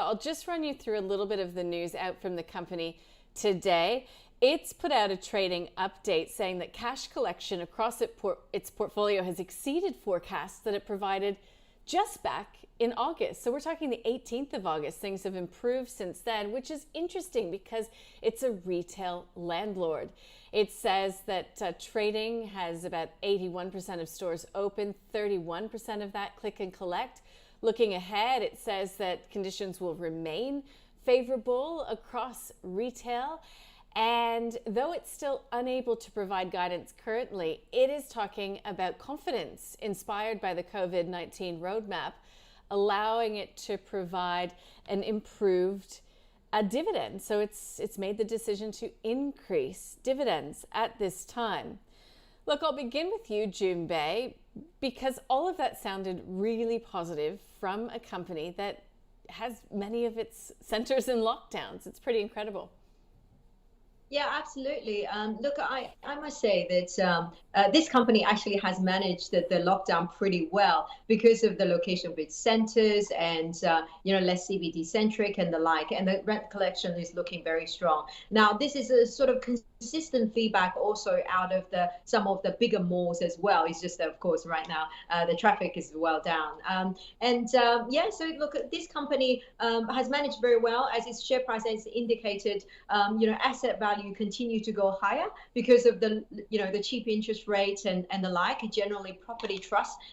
I'll just run you through a little bit of the news out from the company today. It's put out a trading update saying that cash collection across its portfolio has exceeded forecasts that it provided just back in August. So we're talking the 18th of August. Things have improved since then, which is interesting because it's a retail landlord. It says that trading has about 81% of stores open, 31% of that click and collect. Looking ahead, it says that conditions will remain favorable across retail. And though it's still unable to provide guidance currently, it is talking about confidence inspired by the COVID-19 roadmap, allowing it to provide an improved dividend. So it's made the decision to increase dividends at this time. Look, I'll begin with you, Jun Bei, because all of that sounded really positive from a company that has many of its centers in lockdowns. It's pretty incredible. Yeah, absolutely. Look, I must say that this company actually has managed the lockdown pretty well because of the location of its centers and, less CBD centric and the like. And the rent collection is looking very strong. Now, this is a sort of consistent feedback also out of some of the bigger malls as well. It's just that, of course, right now, the traffic is well down. So look, this company has managed very well as its share price has indicated, asset value continue to go higher because of the cheap interest rates and the like. Generally,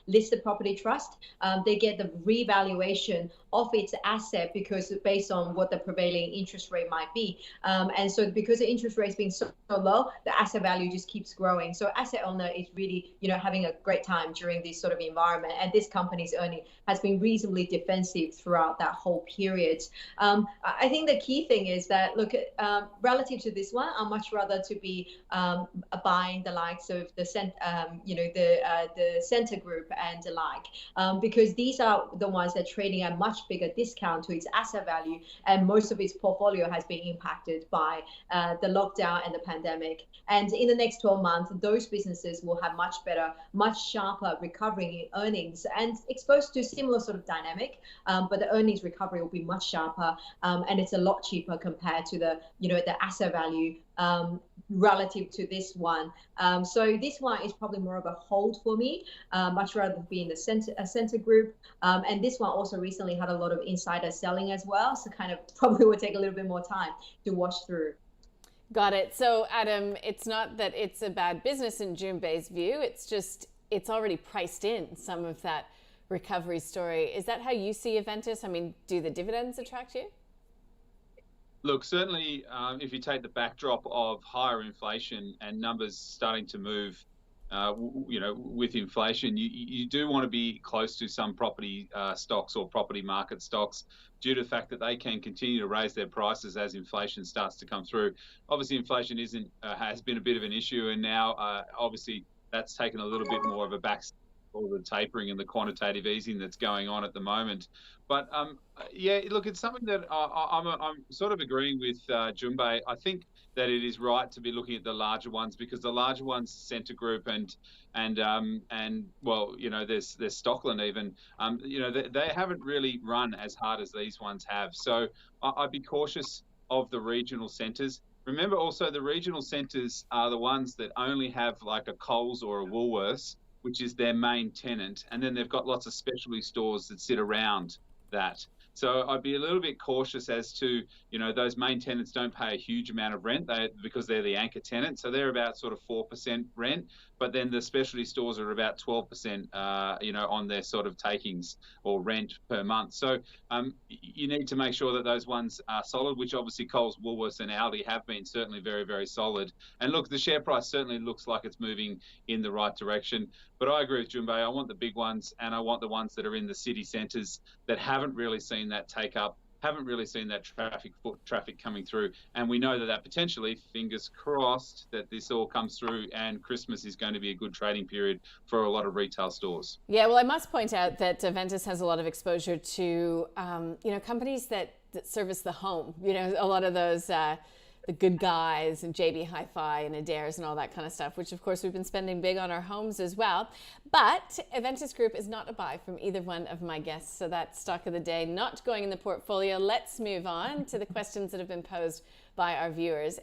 listed property trust, they get the revaluation of its asset because based on what the prevailing interest rate might be. And so because the interest rates being so low, the asset value just keeps growing. So asset owner is really, having a great time during this sort of environment. And this company's earning has been reasonably defensive throughout that whole period. I think the key thing is that, look, relative to this one, I'd much rather to be buying the likes of the center group and the like, because these are the ones that are trading at much bigger discount to its asset value, and most of its portfolio has been impacted by the lockdown and the pandemic. And in the next 12 months, those businesses will have much better, much sharper recovery in earnings and exposed to similar sort of dynamic, but the earnings recovery will be much sharper, and it's a lot cheaper compared to the asset value relative to this one. So this one is probably more of a hold for me, much rather be in the center group. And this one also recently had a lot of insider selling as well. So kind of probably will take a little bit more time to wash through. Got it. So Adam, it's not that it's a bad business in Jun Bei's view. It's just, it's already priced in some of that recovery story. Is that how you see Aventus? I mean, do the dividends attract you? Look, certainly, if you take the backdrop of higher inflation and numbers starting to move, with inflation, you do want to be close to some property stocks or property market stocks due to the fact that they can continue to raise their prices as inflation starts to come through. Obviously, inflation has been a bit of an issue, and now obviously that's taken a little bit more of a back. All the tapering and the quantitative easing that's going on at the moment. But look, it's something that I'm sort of agreeing with Jun Bei. I think that it is right to be looking at the larger ones because the larger ones, Centre Group and there's Stockland even, they haven't really run as hard as these ones have. So I'd be cautious of the regional centres. Remember also the regional centres are the ones that only have like a Coles or a Woolworths, which is their main tenant. And then they've got lots of specialty stores that sit around that. So I'd be a little bit cautious as to, those main tenants don't pay a huge amount of rent because they're the anchor tenant. So they're about sort of 4% rent. But then the specialty stores are about 12%, on their sort of takings or rent per month. So you need to make sure that those ones are solid, which obviously Coles, Woolworths and Aldi have been certainly very, very solid. And look, the share price certainly looks like it's moving in the right direction. But I agree with Jun Bei. I want the big ones and I want the ones that are in the city centres that haven't really seen that take up, haven't really seen that foot traffic coming through. And we know that potentially, fingers crossed, that this all comes through and Christmas is going to be a good trading period for a lot of retail stores. Yeah, well, I must point out that Aventus has a lot of exposure to, companies that service the home. A lot of those the Good Guys and JB Hi-Fi and Adair's and all that kind of stuff, which of course we've been spending big on our homes as well. But Aventus Group is not a buy from either one of my guests, so that's stock of the day not going in the portfolio. Let's move on to the questions that have been posed by our viewers.